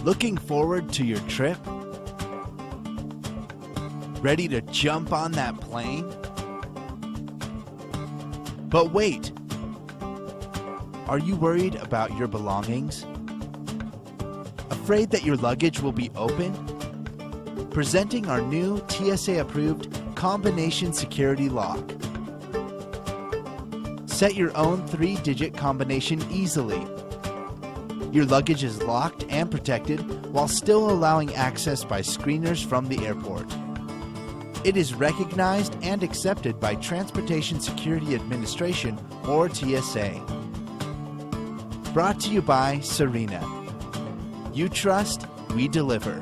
Looking forward to your trip? Ready to jump on that plane? But wait! Are you worried about your belongings? Afraid that your luggage will be open? Presenting our new TSA-approved combination security lock. Set your own 3-digit combination easily. Your luggage is locked and protected while still allowing access by screeners from the airport. It is recognized and accepted by Transportation Security Administration, or TSA. Brought to you by Sureina. You trust, we deliver.